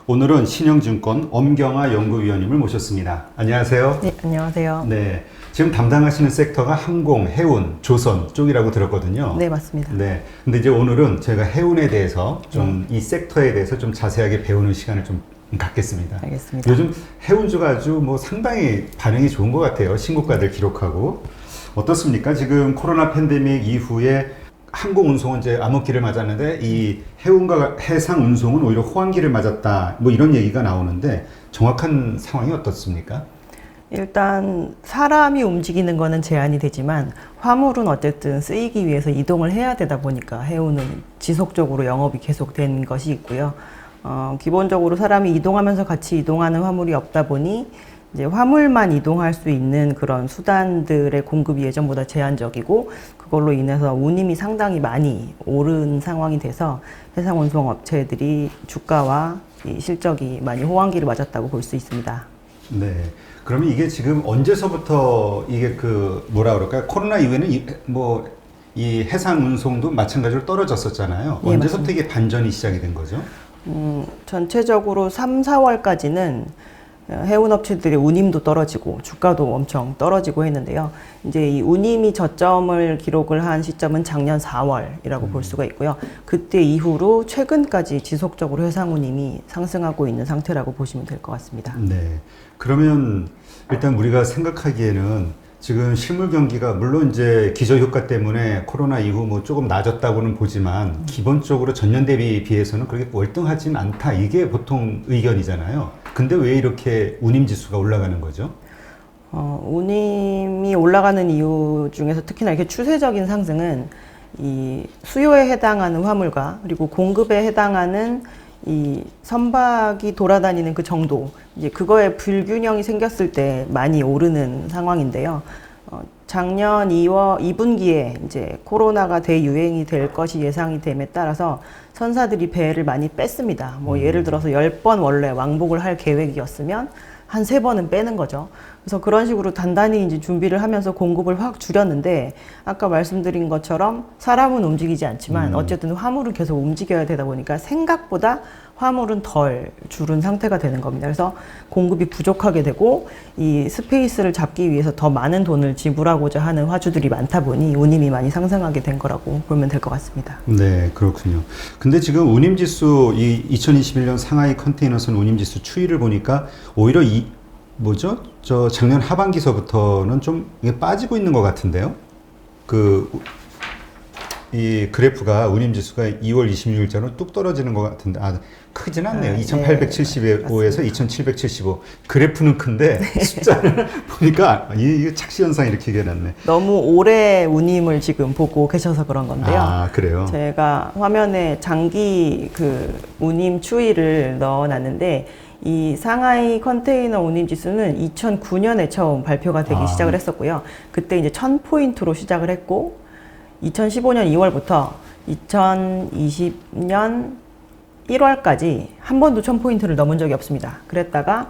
오늘은 신영증권 엄경화 연구위원님을 모셨습니다. 안녕하세요. 네, 안녕하세요. 네, 지금 담당하시는 섹터가 항공, 해운, 조선 쪽이라고 들었거든요. 네, 맞습니다. 네, 근데 이제 오늘은 저희가 해운에 대해서 좀 이 섹터에 대해서 좀 자세하게 배우는 시간을 좀 갖겠습니다. 알겠습니다. 요즘 해운주가 아주 뭐 상당히 반응이 좋은 것 같아요. 신고가들 기록하고. 어떻습니까? 지금 코로나 팬데믹 이후에 항공 운송은 이제 암흑기를 맞았는데 이 해운과 해상 운송은 오히려 호황기를 맞았다. 뭐 이런 얘기가 나오는데 정확한 상황이 어떻습니까? 일단 사람이 움직이는 거는 제한이 되지만 화물은 어쨌든 쓰이기 위해서 이동을 해야 되다 보니까 해운은 지속적으로 영업이 계속된 것이 있고요. 기본적으로 사람이 이동하면서 같이 이동하는 화물이 없다 보니 이제 화물만 이동할 수 있는 그런 수단들의 공급이 예전보다 제한적이고 그걸로 인해서 운임이 상당히 많이 오른 상황이 돼서 해상운송 업체들이 주가와 이 실적이 많이 호황기를 맞았다고 볼 수 있습니다. 네. 그러면 이게 지금 언제서부터 이게 그 뭐라 그럴까요? 코로나 이후에는 이 해상 운송도 마찬가지로 떨어졌었잖아요. 예, 언제서부터 맞습니다. 이게 반전이 시작이 된 거죠? 전체적으로 3, 4월까지는 해운 업체들의 운임도 떨어지고 주가도 엄청 떨어지고 했는데요. 이제 이 운임이 저점을 기록을 한 시점은 작년 4월이라고 볼 수가 있고요. 그때 이후로 최근까지 지속적으로 해상 운임이 상승하고 있는 상태라고 보시면 될 것 같습니다. 네. 그러면 일단 우리가 생각하기에는 지금 실물 경기가 물론 이제 기저효과 때문에 코로나 이후 뭐 조금 낮았다고는 보지만 기본적으로 전년 대비 비해서는 그렇게 월등하진 않다. 이게 보통 의견이잖아요. 근데 왜 이렇게 운임 지수가 올라가는 거죠? 운임이 올라가는 이유 중에서 특히나 이렇게 추세적인 상승은 이 수요에 해당하는 화물과 그리고 공급에 해당하는 이 선박이 돌아다니는 그 정도, 이제 그거에 불균형이 생겼을 때 많이 오르는 상황인데요. 작년 2분기에 이제 코로나가 대유행이 될 것이 예상이 됨에 따라서 선사들이 배를 많이 뺐습니다. 뭐 예를 들어서 10번 원래 왕복을 할 계획이었으면 한 3번은 빼는 거죠. 그래서 그런 식으로 단단히 이제 준비를 하면서 공급을 확 줄였는데 아까 말씀드린 것처럼 사람은 움직이지 않지만 어쨌든 화물은 계속 움직여야 되다 보니까 생각보다 화물은 덜 줄은 상태가 되는 겁니다. 그래서 공급이 부족하게 되고 이 스페이스를 잡기 위해서 더 많은 돈을 지불하고자 하는 화주들이 많다 보니 운임이 많이 상승하게 된 거라고 보면 될 것 같습니다. 네, 그렇군요. 근데 지금 운임지수, 이 2021년 상하이 컨테이너선 운임지수 추이를 보니까 오히려 저 작년 하반기서부터는 좀 이게 빠지고 있는 것 같은데요. 이 그래프가 운임지수가 2월 26일자로 뚝 떨어지는 것 같은데, 크진 않네요. 2875에서 2775. 그래프는 큰데 숫자를 보니까 이 착시현상이 이렇게 해놨네. 너무 오래 운임을 지금 보고 계셔서 그런 건데요. 아, 그래요? 제가 화면에 장기 그 운임 추이를 넣어놨는데 이 상하이 컨테이너 운임 지수는 2009년에 처음 발표가 되기 시작을 했었고요. 그때 이제 1000포인트로 시작을 했고 2015년 2월부터 2020년 1월까지 한 번도 1000포인트를 넘은 적이 없습니다. 그랬다가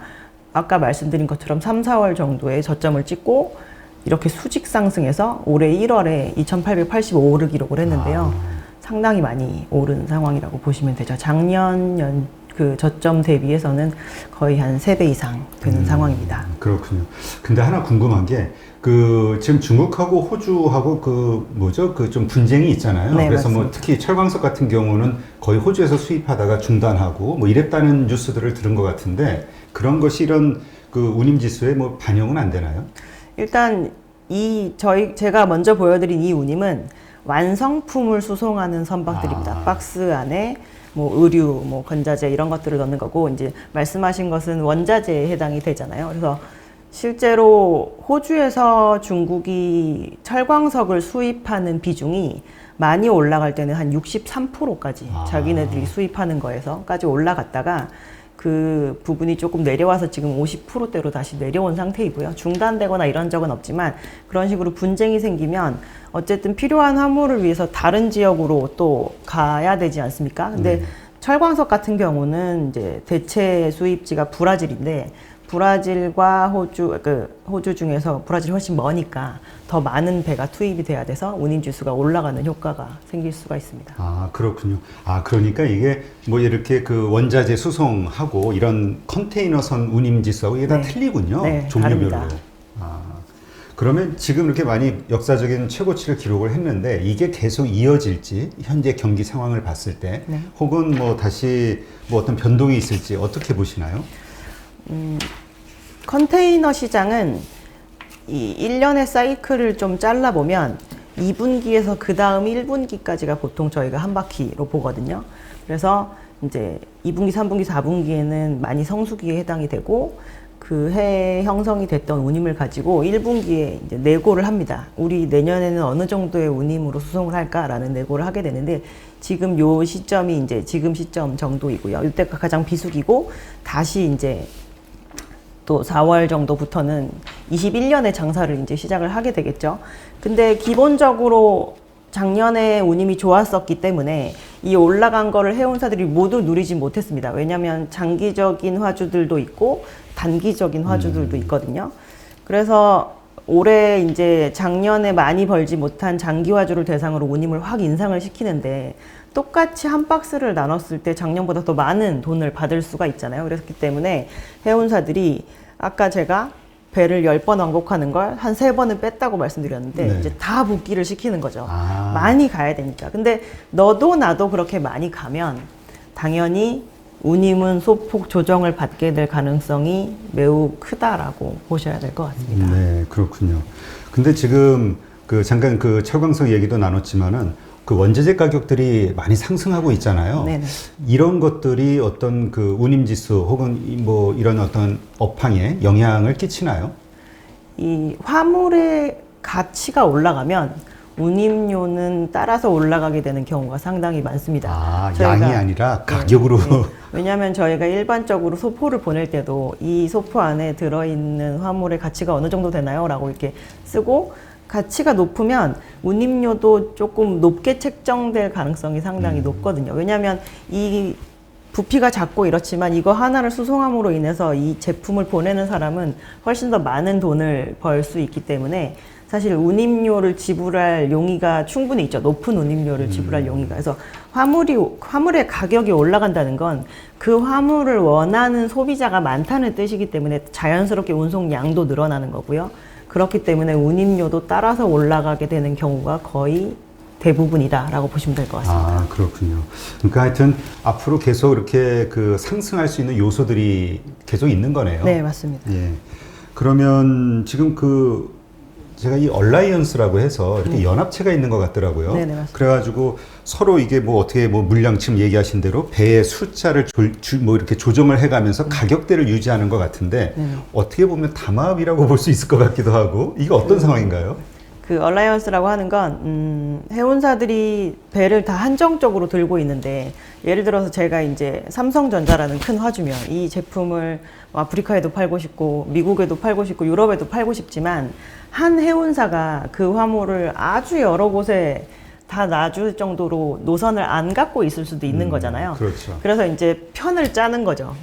아까 말씀드린 것처럼 3, 4월 정도에 저점을 찍고 이렇게 수직 상승해서 올해 1월에 2885를 기록을 했는데요. 상당히 많이 오른 상황이라고 보시면 되죠. 작년 그 저점 대비해서는 거의 한 3배 이상 되는 상황입니다. 그렇군요. 근데 하나 궁금한 게, 지금 중국하고 호주하고 좀 분쟁이 있잖아요. 네, 그래서 뭐 맞습니다. 특히 철광석 같은 경우는 거의 호주에서 수입하다가 중단하고 뭐 이랬다는 뉴스들을 들은 것 같은데, 그런 것이 이런 운임 지수에 뭐 반영은 안 되나요? 일단 제가 먼저 보여드린 이 운임은 완성품을 수송하는 선박들입니다. 박스 안에 뭐 의류, 뭐 건자재 이런 것들을 넣는 거고, 이제 말씀하신 것은 원자재에 해당이 되잖아요. 그래서 실제로 호주에서 중국이 철광석을 수입하는 비중이 많이 올라갈 때는 한 63%까지 자기네들이 수입하는 거에서까지 올라갔다가 그 부분이 조금 내려와서 지금 50%대로 다시 내려온 상태이고요. 중단되거나 이런 적은 없지만 그런 식으로 분쟁이 생기면 어쨌든 필요한 화물을 위해서 다른 지역으로 또 가야 되지 않습니까? 근데 철광석 같은 경우는 이제 대체 수입지가 브라질인데 브라질과 호주 중에서 브라질이 훨씬 머니까 더 많은 배가 투입이 돼야 돼서 운임 지수가 올라가는 효과가 생길 수가 있습니다. 아, 그렇군요. 아, 그러니까 이게 뭐 이렇게 그 원자재 수송하고 이런 컨테이너선 운임 지수하고 이게 다 네. 틀리군요. 네, 종류별로. 다릅니다. 아, 그러면 지금 이렇게 많이 역사적인 최고치를 기록을 했는데 이게 계속 이어질지 현재 경기 상황을 봤을 때 네. 혹은 뭐 다시 뭐 어떤 변동이 있을지 어떻게 보시나요? 컨테이너 시장은 이 1년의 사이클을 좀 잘라보면 2분기에서 그 다음 1분기까지가 보통 저희가 한 바퀴로 보거든요. 그래서 이제 2분기, 3분기, 4분기에는 많이 성수기에 해당이 되고 그 해 형성이 됐던 운임을 가지고 1분기에 이제 내고를 합니다. 우리 내년에는 어느 정도의 운임으로 수송을 할까라는 내고를 하게 되는데 지금 요 시점이 이제 지금 시점 정도이고요. 이때가 가장 비수기고 다시 이제 또 4월 정도부터는 21년의 장사를 이제 시작을 하게 되겠죠. 근데 기본적으로 작년에 운임이 좋았었기 때문에 이 올라간 거를 해운사들이 모두 누리지 못했습니다. 왜냐하면 장기적인 화주들도 있고 단기적인 화주들도 있거든요. 그래서 올해 이제 작년에 많이 벌지 못한 장기 화주를 대상으로 운임을 확 인상을 시키는데 똑같이 한 박스를 나눴을 때 작년보다 더 많은 돈을 받을 수가 있잖아요. 그렇기 때문에 해운사들이 아까 제가 배를 10번 완곡하는 걸 한 3번은 뺐다고 말씀드렸는데 네. 이제 다 복귀를 시키는 거죠. 아. 많이 가야 되니까. 근데 너도 나도 그렇게 많이 가면 당연히 운임은 소폭 조정을 받게 될 가능성이 매우 크다라고 보셔야 될 것 같습니다. 네, 그렇군요. 근데 지금 그 잠깐 그 철강석 얘기도 나눴지만은 그 원자재 가격들이 많이 상승하고 있잖아요. 네네. 이런 것들이 어떤 그 운임 지수 혹은 뭐 이런 어떤 업황에 영향을 끼치나요? 이 화물의 가치가 올라가면 운임료는 따라서 올라가게 되는 경우가 상당히 많습니다. 아, 저희가- 양이 아니라 가격으로. 네. 왜냐하면 저희가 일반적으로 소포를 보낼 때도 이 소포 안에 들어있는 화물의 가치가 어느 정도 되나요? 라고 이렇게 쓰고 가치가 높으면 운임료도 조금 높게 책정될 가능성이 상당히 높거든요. 왜냐하면 이 부피가 작고 이렇지만 이거 하나를 수송함으로 인해서 이 제품을 보내는 사람은 훨씬 더 많은 돈을 벌 수 있기 때문에 사실 운임료를 지불할 용의가 충분히 있죠. 높은 운임료를 지불할 용의가. 그래서 화물의 가격이 올라간다는 건 그 화물을 원하는 소비자가 많다는 뜻이기 때문에 자연스럽게 운송량도 늘어나는 거고요. 그렇기 때문에 운임료도 따라서 올라가게 되는 경우가 거의 대부분이다라고 보시면 될 것 같습니다. 아, 그렇군요. 그러니까 하여튼 앞으로 계속 이렇게 그 상승할 수 있는 요소들이 계속 있는 거네요. 네, 맞습니다. 예. 그러면 지금 그 제가 이 얼라이언스라고 해서 이렇게 연합체가 있는 것 같더라고요. 네네, 맞습니다. 그래가지고 서로 이게 뭐 어떻게 뭐 물량 지금 얘기하신 대로 배의 숫자를 뭐 이렇게 조정을 해가면서 가격대를 유지하는 것 같은데 네네. 어떻게 보면 담합이라고 볼 수 있을 것 같기도 하고 이게 어떤 상황인가요? 그 얼라이언스라고 하는 건 해운사들이 배를 다 한정적으로 들고 있는데 예를 들어서 제가 이제 삼성전자라는 큰 화주면 이 제품을 아프리카에도 팔고 싶고 미국에도 팔고 싶고 유럽에도 팔고 싶지만 한 해운사가 그 화물을 아주 여러 곳에 다 놔줄 정도로 노선을 안 갖고 있을 수도 있는 거잖아요. 그렇죠. 그래서 이제 편을 짜는 거죠.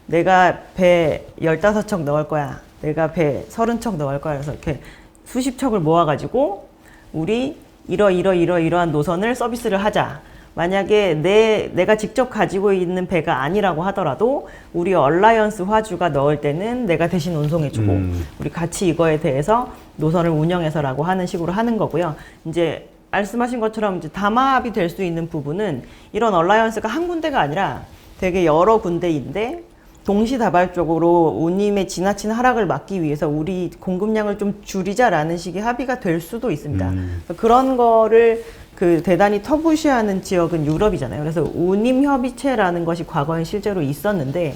내가 배 15척 넣을 거야. 내가 배 30척 넣을 거야. 그래서 이렇게 수십 척을 모아가지고 우리 이러한 노선을 서비스를 하자. 만약에 내가 직접 가지고 있는 배가 아니라고 하더라도 우리 얼라이언스 화주가 넣을 때는 내가 대신 운송해주고 우리 같이 이거에 대해서 노선을 운영해서라고 하는 식으로 하는 거고요. 이제 말씀하신 것처럼 이제 담합이 될 수 있는 부분은 이런 얼라이언스가 한 군데가 아니라 되게 여러 군데인데 동시다발적으로 운임의 지나친 하락을 막기 위해서 우리 공급량을 좀 줄이자라는 식의 합의가 될 수도 있습니다. 그런 거를 그 대단히 터부시하는 지역은 유럽이잖아요. 그래서 운임 협의체라는 것이 과거에 실제로 있었는데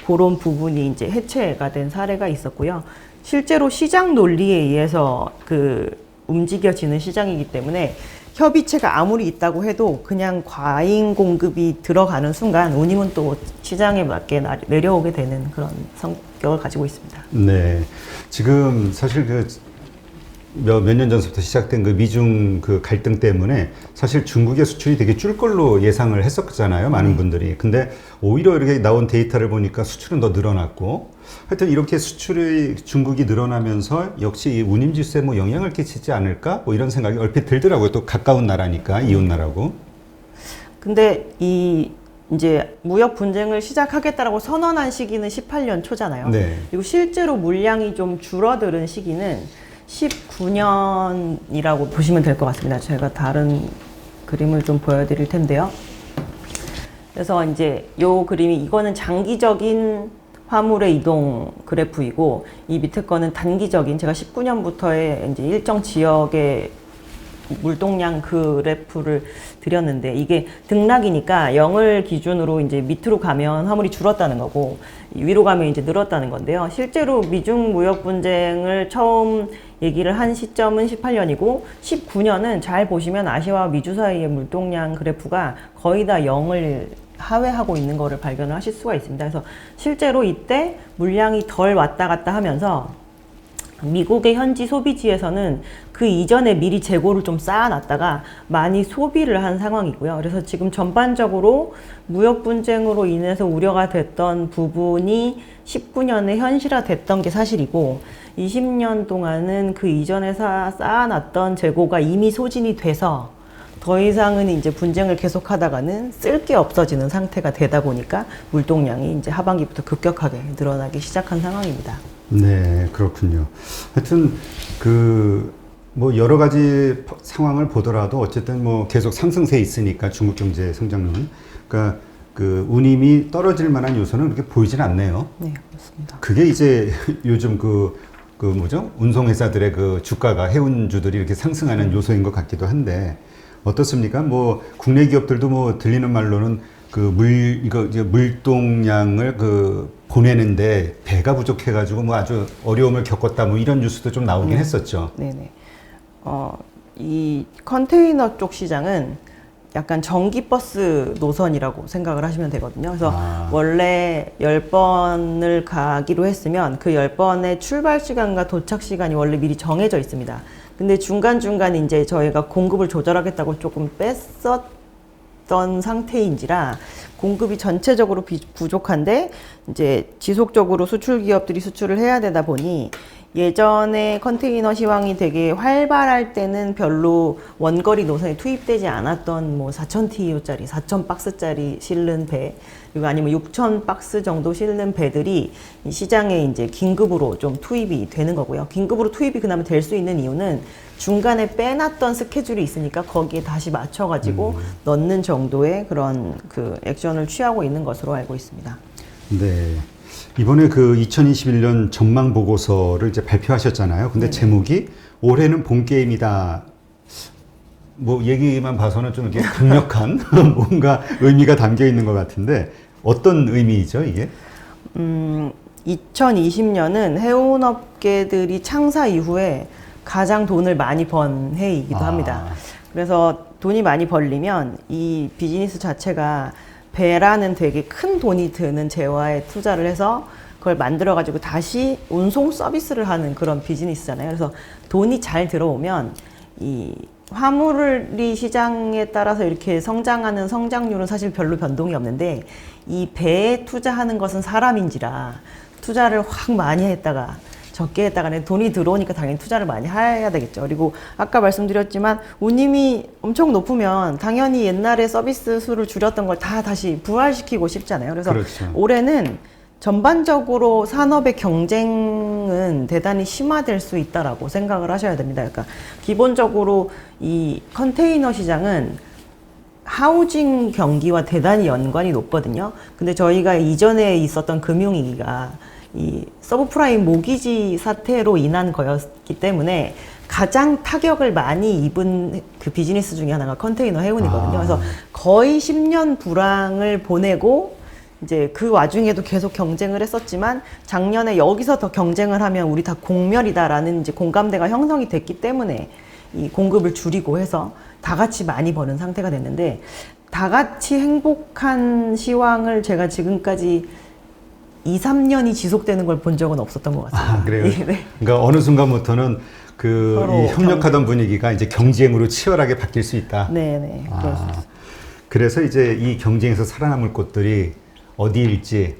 그런 부분이 이제 해체가 된 사례가 있었고요. 실제로 시장 논리에 의해서 그 움직여지는 시장이기 때문에 협의체가 아무리 있다고 해도 그냥 과잉 공급이 들어가는 순간 운임은 또 시장에 맞게 내려오게 되는 그런 성격을 가지고 있습니다. 네. 지금 사실 그 몇 년 전부터 시작된 그 미중 그 갈등 때문에 사실 중국의 수출이 되게 줄 걸로 예상을 했었잖아요. 많은 분들이. 근데 오히려 이렇게 나온 데이터를 보니까 수출은 더 늘어났고 하여튼 이렇게 수출이 중국이 늘어나면서 역시 이 운임지수에 뭐 영향을 끼치지 않을까? 뭐 이런 생각이 얼핏 들더라고요. 또 가까운 나라니까, 이웃 나라고. 근데 이제 무역 분쟁을 시작하겠다라고 선언한 시기는 18년 초잖아요. 네. 그리고 실제로 물량이 좀 줄어드는 시기는 19년이라고 보시면 될 것 같습니다. 제가 다른 그림을 좀 보여드릴 텐데요. 그래서 이제 요 그림이 이거는 장기적인 화물의 이동 그래프이고 이 밑에 거는 단기적인 제가 19년부터의 이제 일정 지역의 물동량 그래프를 드렸는데 이게 등락이니까 0을 기준으로 이제 밑으로 가면 화물이 줄었다는 거고 위로 가면 이제 늘었다는 건데요. 실제로 미중 무역 분쟁을 처음 얘기를 한 시점은 18년이고 19년은 잘 보시면 아시아와 미주 사이의 물동량 그래프가 거의 다 0을 하회하고 있는 거를 발견을 하실 수가 있습니다. 그래서 실제로 이때 물량이 덜 왔다 갔다 하면서 미국의 현지 소비지에서는 그 이전에 미리 재고를 좀 쌓아놨다가 많이 소비를 한 상황이고요. 그래서 지금 전반적으로 무역 분쟁으로 인해서 우려가 됐던 부분이 19년에 현실화됐던 게 사실이고 20년 동안은 그 이전에 쌓아놨던 재고가 이미 소진이 돼서 더 이상은 이제 분쟁을 계속하다가는 쓸 게 없어지는 상태가 되다 보니까 물동량이 이제 하반기부터 급격하게 늘어나기 시작한 상황입니다. 네, 그렇군요. 하여튼 뭐 여러 가지 상황을 보더라도 어쨌든 뭐 계속 상승세에 있으니까 중국 경제 성장률은 그러니까 그 운임이 떨어질 만한 요소는 그렇게 보이진 않네요. 네, 그렇습니다. 그게 이제 요즘 뭐죠? 운송회사들의 그 주가가 해운주들이 이렇게 상승하는 요소인 것 같기도 한데 어떻습니까? 뭐 국내 기업들도 뭐 들리는 말로는 이거 이제 물동량을 보내는데 배가 부족해가지고 뭐 아주 어려움을 겪었다 뭐 이런 뉴스도 좀 나오긴 했었죠. 네네. 이 컨테이너 쪽 시장은 약간 전기버스 노선이라고 생각을 하시면 되거든요. 그래서 원래 10번을 가기로 했으면 그 10번의 출발 시간과 도착 시간이 원래 미리 정해져 있습니다. 근데 중간중간 이제 저희가 공급을 조절하겠다고 조금 뺐었던 상태인지라 공급이 전체적으로 부족한데 이제 지속적으로 수출 기업들이 수출을 해야 되다 보니 예전에 컨테이너 시황이 되게 활발할 때는 별로 원거리 노선에 투입되지 않았던 뭐 4,000TEU짜리, 4,000박스짜리 실는 배, 그리고 아니면 6,000박스 정도 실는 배들이 이 시장에 이제 긴급으로 좀 투입이 되는 거고요. 긴급으로 투입이 그나마 될 수 있는 이유는 중간에 빼놨던 스케줄이 있으니까 거기에 다시 맞춰가지고 넣는 정도의 그런 그 액션을 취하고 있는 것으로 알고 있습니다. 네. 이번에 그 2021년 전망 보고서를 이제 발표하셨잖아요. 근데 제목이 올해는 본 게임이다. 뭐 얘기만 봐서는 좀 이렇게 강력한 뭔가 의미가 담겨 있는 것 같은데 어떤 의미이죠, 이게? 2020년은 해운업계들이 창사 이후에 가장 돈을 많이 번 해이기도 합니다. 그래서 돈이 많이 벌리면 이 비즈니스 자체가 배라는 되게 큰 돈이 드는 재화에 투자를 해서 그걸 만들어가지고 다시 운송 서비스를 하는 그런 비즈니스잖아요. 그래서 돈이 잘 들어오면 이 화물이 시장에 따라서 이렇게 성장하는 성장률은 사실 별로 변동이 없는데 이 배에 투자하는 것은 사람인지라 투자를 확 많이 했다가 적게 했다가 돈이 들어오니까 당연히 투자를 많이 해야 되겠죠. 그리고 아까 말씀드렸지만 운임이 엄청 높으면 당연히 옛날에 서비스 수를 줄였던 걸 다 다시 부활시키고 싶잖아요. 그래서 그렇죠. 올해는 전반적으로 산업의 경쟁은 대단히 심화될 수 있다라고 생각을 하셔야 됩니다. 그러니까 기본적으로 이 컨테이너 시장은 하우징 경기와 대단히 연관이 높거든요. 근데 저희가 이전에 있었던 금융위기가 이 서브프라임 모기지 사태로 인한 거였기 때문에 가장 타격을 많이 입은 그 비즈니스 중에 하나가 컨테이너 해운이거든요. 그래서 거의 10년 불황을 보내고 이제 그 와중에도 계속 경쟁을 했었지만 작년에 여기서 더 경쟁을 하면 우리 다 공멸이다라는 이제 공감대가 형성이 됐기 때문에 이 공급을 줄이고 해서 다 같이 많이 버는 상태가 됐는데 다 같이 행복한 시황을 제가 지금까지 2, 3년이 지속되는 걸 본 적은 없었던 것 같습니다. 그래요? 네. 그러니까 어느 순간부터는 그 서로 이 협력하던 분위기가 이제 경쟁으로 치열하게 바뀔 수 있다. 네네. 그럴 수 아, 있습니다. 그래서 이제 이 경쟁에서 살아남을 곳들이 어디일지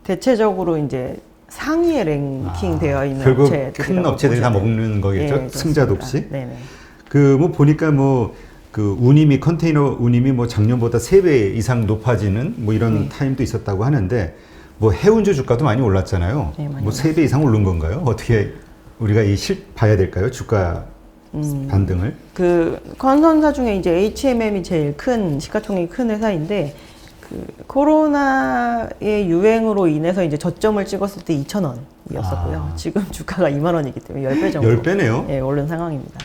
대체적으로 이제 상위에 랭킹 되어 있는 결국 업체들이라고 큰 업체들이 다 보셔야 돼요. 먹는 거겠죠. 예, 승자도 그렇습니다. 없이. 네네. 그 뭐 보니까 뭐 그 운임이 컨테이너 운임이 뭐 작년보다 3배 이상 높아지는 뭐 이런 타임도 있었다고 하는데 뭐 해운주 주가도 많이 올랐잖아요. 네, 많이 뭐 3배 이상 오른 건가요? 어떻게 우리가 봐야 될까요? 주가 반등을? 그 컨선사 중에 이제 H&M이 제일 큰 시가총액이 큰 회사인데 그 코로나의 유행으로 인해서 이제 저점을 찍었을 때 2,000원이었었고요. 지금 주가가 2만 원이기 때문에 10배 정도 10배네요? 예, 오른 상황입니다.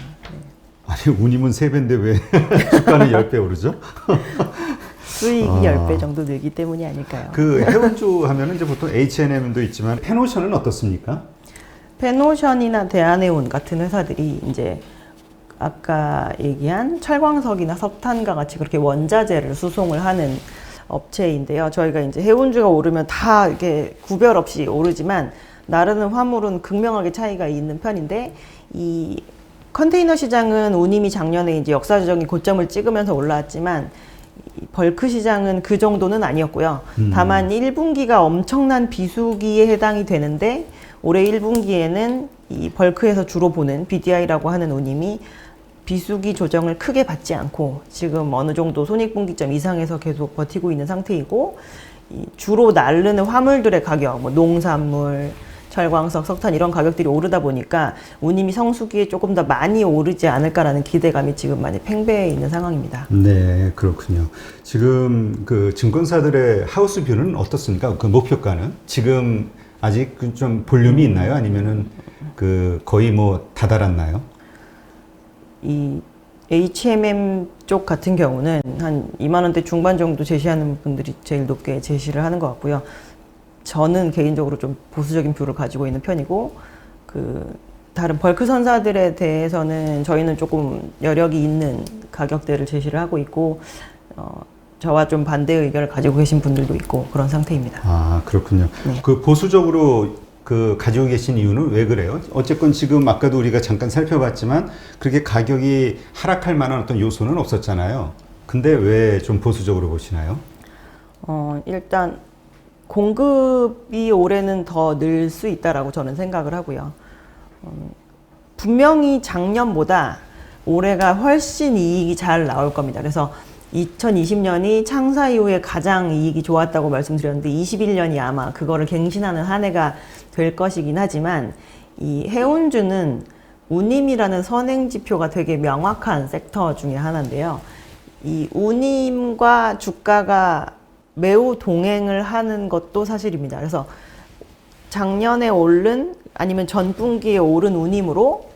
아니 운임은 3배인데 왜 주가는 10배 오르죠? 수익이 10배 정도 늘기 때문이 아닐까요? 그 해운주 하면은 이제 보통 H&M도 있지만 페노션은 어떻습니까? 페노션이나 대한해운 같은 회사들이 이제 아까 얘기한 철광석이나 석탄과 같이 그렇게 원자재를 수송을 하는 업체인데요. 저희가 이제 해운주가 오르면 다 이렇게 구별 없이 오르지만 나르는 화물은 극명하게 차이가 있는 편인데 이 컨테이너 시장은 운임이 작년에 이제 역사적인 고점을 찍으면서 올라왔지만 이 벌크 시장은 그 정도는 아니었고요. 다만 1분기가 엄청난 비수기에 해당이 되는데 올해 1분기에는 이 벌크에서 주로 보는 BDI라고 하는 운임이 비수기 조정을 크게 받지 않고 지금 어느 정도 손익분기점 이상에서 계속 버티고 있는 상태이고 이 주로 나르는 화물들의 가격, 뭐 농산물, 철광석, 석탄 이런 가격들이 오르다 보니까 운임이 성수기에 조금 더 많이 오르지 않을까라는 기대감이 지금 많이 팽배해 있는 상황입니다. 네, 그렇군요. 지금 그 증권사들의 하우스 뷰는 어떻습니까? 그 목표가는 지금 아직 그 좀 볼륨이 있나요? 아니면은 그 거의 뭐 다다랐나요? 이 H&M 쪽 같은 경우는 한 2만 원대 중반 정도 제시하는 분들이 제일 높게 제시를 하는 것 같고요. 저는 개인적으로 좀 보수적인 뷰를 가지고 있는 편이고 그 다른 벌크 선사들에 대해서는 저희는 조금 여력이 있는 가격대를 제시를 하고 있고 저와 좀 반대의 의견을 가지고 계신 분들도 있고 그런 상태입니다. 아, 그렇군요. 네. 그 보수적으로 그 가지고 계신 이유는 왜 그래요? 어쨌건 지금 아까도 우리가 잠깐 살펴봤지만 그렇게 가격이 하락할 만한 어떤 요소는 없었잖아요. 근데 왜 좀 보수적으로 보시나요? 일단 공급이 올해는 더 늘 수 있다라고 저는 생각을 하고요. 분명히 작년보다 올해가 훨씬 이익이 잘 나올 겁니다. 그래서 2020년이 창사 이후에 가장 이익이 좋았다고 말씀드렸는데 21년이 아마 그거를 갱신하는 한 해가 될 것이긴 하지만 이 해운주는 운임이라는 선행지표가 되게 명확한 섹터 중에 하나인데요. 이 운임과 주가가 매우 동행을 하는 것도 사실입니다. 그래서 작년에 오른 아니면 전분기에 오른 운임으로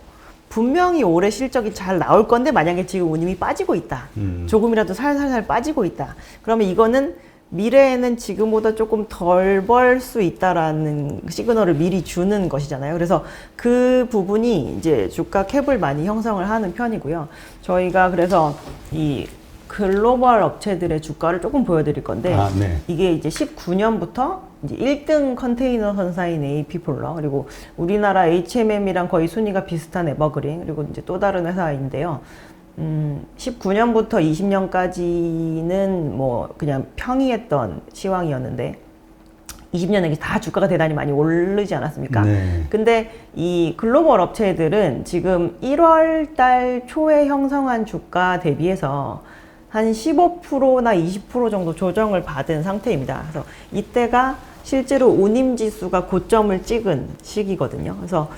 분명히 올해 실적이 잘 나올 건데 만약에 지금 운임이 빠지고 있다. 조금이라도 살살살 빠지고 있다. 그러면 이거는 미래에는 지금보다 조금 덜 벌 수 있다라는 시그널을 미리 주는 것이잖아요. 그래서 그 부분이 이제 주가 캡을 많이 형성을 하는 편이고요. 저희가 그래서 이 글로벌 업체들의 주가를 조금 보여드릴 건데 네. 이게 이제 19년부터 이제 1등 컨테이너 선사인 AP 폴러 그리고 우리나라 H&M이랑 거의 순위가 비슷한 에버그린 그리고 이제 또 다른 회사인데요. 19년부터 20년까지는 뭐 그냥 평이했던 시황이었는데 20년에 다 주가가 대단히 많이 오르지 않았습니까? 네. 근데 이 글로벌 업체들은 지금 1월 달 초에 형성한 주가 대비해서 한 15%나 20% 정도 조정을 받은 상태입니다. 그래서 이때가 실제로 운임 지수가 고점을 찍은 시기거든요. 그래서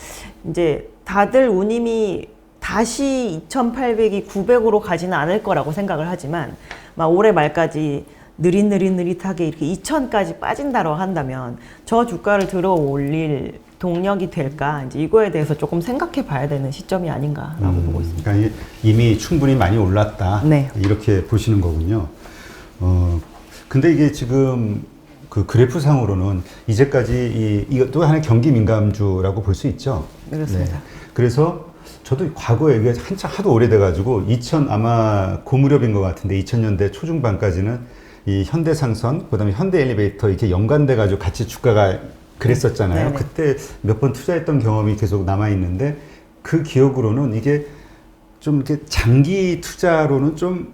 이제 다들 운임이 다시 2,800이 900으로 가지는 않을 거라고 생각을 하지만 막 올해 말까지 느릿하게 이렇게 2,000까지 빠진다고 한다면 저 주가를 들어 올릴 동력이 될까 이제 이거에 대해서 조금 생각해 봐야 되는 시점이 아닌가라고 보고 있습니다. 그러니까 이미 충분히 많이 올랐다. 네. 이렇게 보시는 거군요. 근데 이게 지금 그 그래프상으로는 이제까지 이것도 하나의 경기 민감주라고 볼 수 있죠. 네, 그렇습니다. 그래서 저도 과거에 이게 한참 하도 오래돼가지고 아마 고무렵인 것 같은데 2000년대 초중반까지는 이 현대상선, 그다음에 현대엘리베이터 이렇게 연관돼가지고 같이 주가가 그랬었잖아요. 네네. 그때 몇 번 투자했던 경험이 계속 남아 있는데 그 기억으로는 이게 좀 이렇게 장기 투자로는 좀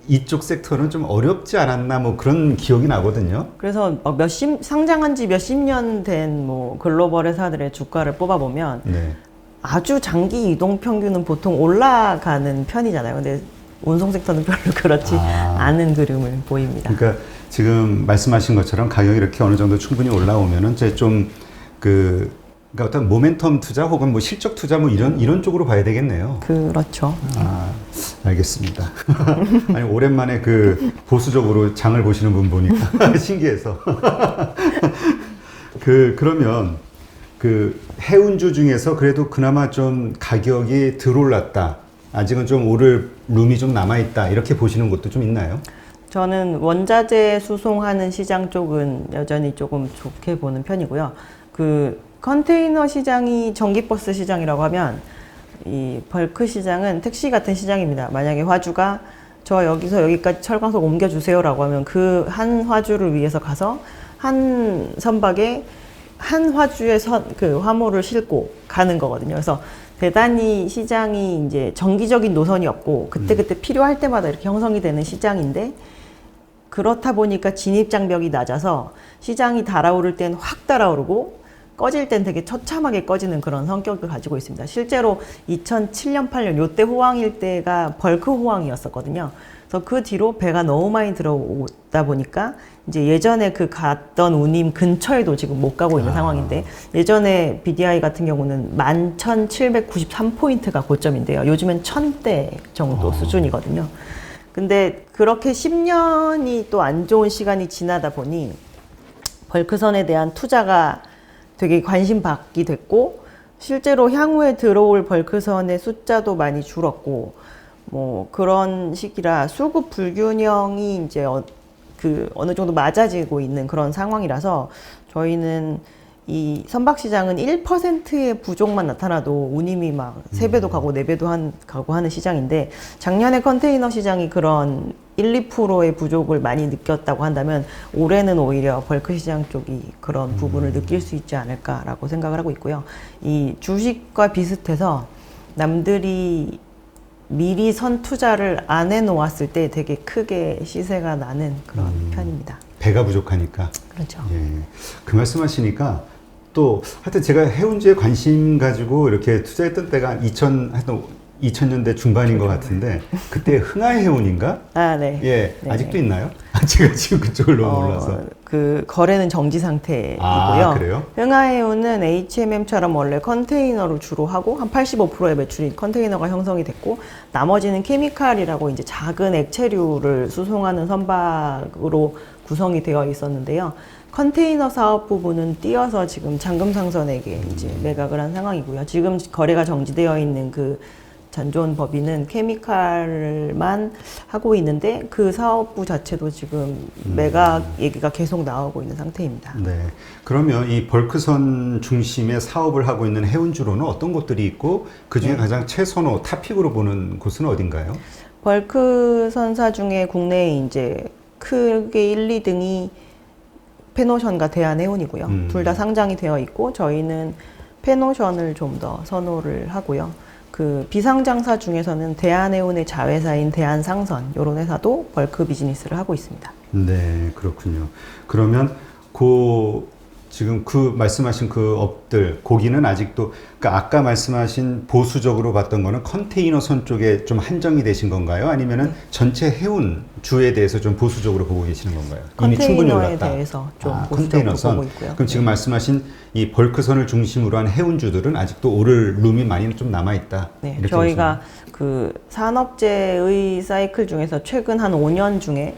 이쪽 섹터는 좀 어렵지 않았나 뭐 그런 기억이 나거든요. 그래서 막 상장한 지 몇십 년 된 뭐 글로벌 회사들의 주가를 뽑아보면 네. 아주 장기 이동 평균은 보통 올라가는 편이잖아요. 근데 운송 섹터는 별로 그렇지 않은 그림을 보입니다. 그러니까 지금 말씀하신 것처럼 가격이 이렇게 어느 정도 충분히 올라오면은 이제 좀 그러니까 어떤 모멘텀 투자 혹은 뭐 실적 투자 뭐 이런 쪽으로 봐야 되겠네요. 그렇죠. 알겠습니다. 아니 오랜만에 그 보수적으로 장을 보시는 분 보니까 신기해서. 그러면 그 해운주 중에서 그래도 그나마 좀 가격이 덜 올랐다. 아직은 좀 오를 룸이 좀 남아 있다. 이렇게 보시는 것도 좀 있나요? 저는 원자재 수송하는 시장 쪽은 여전히 조금 좋게 보는 편이고요. 그 컨테이너 시장이 전기버스 시장이라고 하면 이 벌크 시장은 택시 같은 시장입니다. 만약에 화주가 저 여기서 여기까지 철광석 옮겨주세요라고 하면 그 한 화주를 위해서 가서 한 선박에 한 화주의 그 화물을 싣고 가는 거거든요. 그래서 대단히 시장이 이제 정기적인 노선이 없고 그때그때 필요할 때마다 이렇게 형성이 되는 시장인데 그렇다 보니까 진입장벽이 낮아서 시장이 달아오를 땐 확 달아오르고 꺼질 땐 되게 처참하게 꺼지는 그런 성격을 가지고 있습니다. 실제로 2007년, 8년 요때 호황일 때가 벌크 호황이었었거든요. 그래서 그 뒤로 배가 너무 많이 들어오다 보니까 이제 예전에 그 갔던 운임 근처에도 지금 못 가고 있는 상황인데 예전에 BDI 같은 경우는 11,793포인트가 고점인데요. 요즘엔 1,000대 정도 수준이거든요. 근데 그렇게 10년이 또 안 좋은 시간이 지나다 보니 벌크선에 대한 투자가 되게 관심받게 됐고 실제로 향후에 들어올 벌크선의 숫자도 많이 줄었고 뭐 그런 시기라 수급 불균형이 이제 어느 정도 맞아지고 있는 그런 상황이라서 저희는 이 선박시장은 1%의 부족만 나타나도 운임이 막 3배도 가고 4배도 가고 하는 시장인데 작년에 컨테이너 시장이 그런 1, 2%의 부족을 많이 느꼈다고 한다면 올해는 오히려 벌크 시장 쪽이 그런 부분을 느낄 수 있지 않을까라고 생각을 하고 있고요. 이 주식과 비슷해서 남들이 미리 선 투자를 안 해놓았을 때 되게 크게 시세가 나는 그런 편입니다. 배가 부족하니까. 그렇죠. 예. 그 말씀하시니까 또 하여튼 제가 해운주에 관심 가지고 이렇게 투자했던 때가 2000년대 중반인 것 같은데 그때 흥하해운인가? 아, 네. 예, 네. 아직도 있나요? 제가 지금 그쪽을 너무 몰라서. 그 거래는 정지 상태이고요. 아, 그래요? 흥하해운은 HMM처럼 원래 컨테이너로 주로 하고 한 85%의 매출이 컨테이너가 형성이 됐고 나머지는 케미칼이라고 이제 작은 액체류를 수송하는 선박으로 구성이 되어 있었는데요. 컨테이너 사업 부분은 띄어서 지금 장금상선에게 이제 매각을 한 상황이고요. 지금 거래가 정지되어 있는 그 잔존법인은 케미칼만 하고 있는데 그 사업부 자체도 지금 매각 얘기가 계속 나오고 있는 상태입니다. 네. 그러면 이 벌크선 중심의 사업을 하고 있는 해운주로는 어떤 곳들이 있고 그 중에 가장 최선호 탑픽으로 보는 곳은 어딘가요? 벌크 선사 중에 국내에 이제 크게 1, 2등이 페노션과 대한해운이고요. 둘 다 상장이 되어 있고 저희는 페노션을 좀 더 선호를 하고요. 그 비상장사 중에서는 대한해운의 자회사인 대한상선 이런 회사도 벌크 비즈니스를 하고 있습니다. 네, 그렇군요. 그러면 지금 그 말씀하신 그 업들 고기는 아직도 그러니까 아까 말씀하신 보수적으로 봤던 거는 컨테이너선 쪽에 좀 한정이 되신 건가요? 아니면은 전체 해운주에 대해서 좀 보수적으로 보고 계시는 건가요? 이미 충분히 컨테이너에 올랐다. 대해서 좀 보수적으로 컨테이너선. 보고 있고요. 그럼 지금 말씀하신 이 벌크선을 중심으로 한 해운주들은 아직도 오를 룸이 많이 좀 남아 있다. 네, 이렇게 저희가 보시면. 그 산업재의 사이클 중에서 최근 한 5년 중에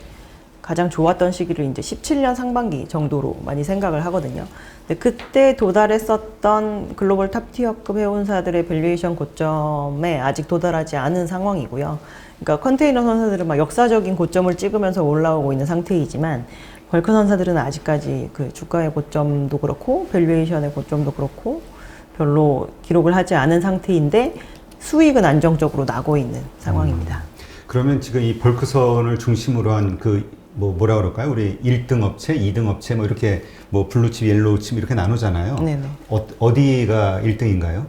가장 좋았던 시기를 이제 17년 상반기 정도로 많이 생각을 하거든요. 근데 그때 도달했었던 글로벌 탑티어급 해운사들의 밸류에이션 고점에 아직 도달하지 않은 상황이고요. 그러니까 컨테이너 선사들은 막 역사적인 고점을 찍으면서 올라오고 있는 상태이지만 벌크 선사들은 아직까지 그 주가의 고점도 그렇고 밸류에이션의 고점도 그렇고 별로 기록을 하지 않은 상태인데 수익은 안정적으로 나고 있는 상황입니다. 그러면 지금 이 벌크선을 중심으로 한 뭐라 그럴까요? 우리 1등 업체, 2등 업체 뭐 이렇게 뭐 블루칩, 옐로우칩 이렇게 나누잖아요. 네네. 어디가 1등인가요?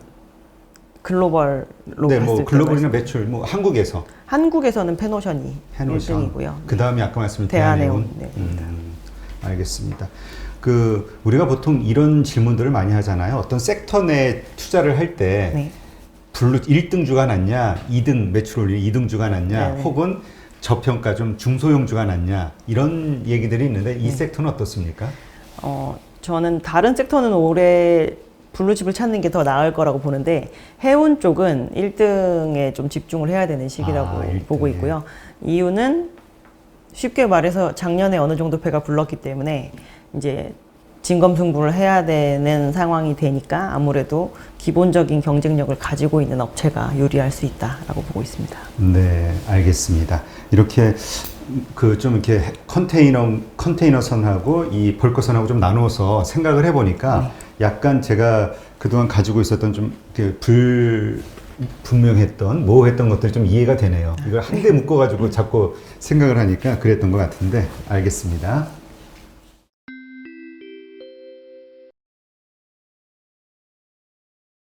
글로벌로 네, 봤을 뭐 때 글로벌이나 매출, 뭐 한국에서 한국에서는 페노션이 해노션. 1등이고요. 그 다음에 아까 말씀드린 대한해운. 대한해운. 알겠습니다. 그 우리가 보통 이런 질문들을 많이 하잖아요. 어떤 섹터 내 투자를 할 때 네. 블루 1등 주가 낫냐, 2등 매출 올리 2등 주가 낫냐, 네. 혹은 저평가 좀 중소형 주가 낫냐 이런 얘기들이 있는데 이 네. 섹터는 어떻습니까? 저는 다른 섹터는 올해 블루칩을 찾는 게 더 나을 거라고 보는데 해운 쪽은 1등에 좀 집중을 해야 되는 시기라고 1등에. 보고 있고요. 이유는 쉽게 말해서 작년에 어느 정도 배가 불렀기 때문에 이제 진검승부를 해야 되는 상황이 되니까 아무래도 기본적인 경쟁력을 가지고 있는 업체가 유리할 수 있다라고 보고 있습니다. 네, 알겠습니다. 이렇게 그 좀 이렇게 컨테이너 선하고 이 볼커 선하고 좀 나누어서 생각을 해보니까 약간 제가 그동안 가지고 있었던 좀 분명했던 모호했던 것들이 좀 이해가 되네요. 이걸 한데 묶어가지고 자꾸 생각을 하니까 그랬던 것 같은데 알겠습니다.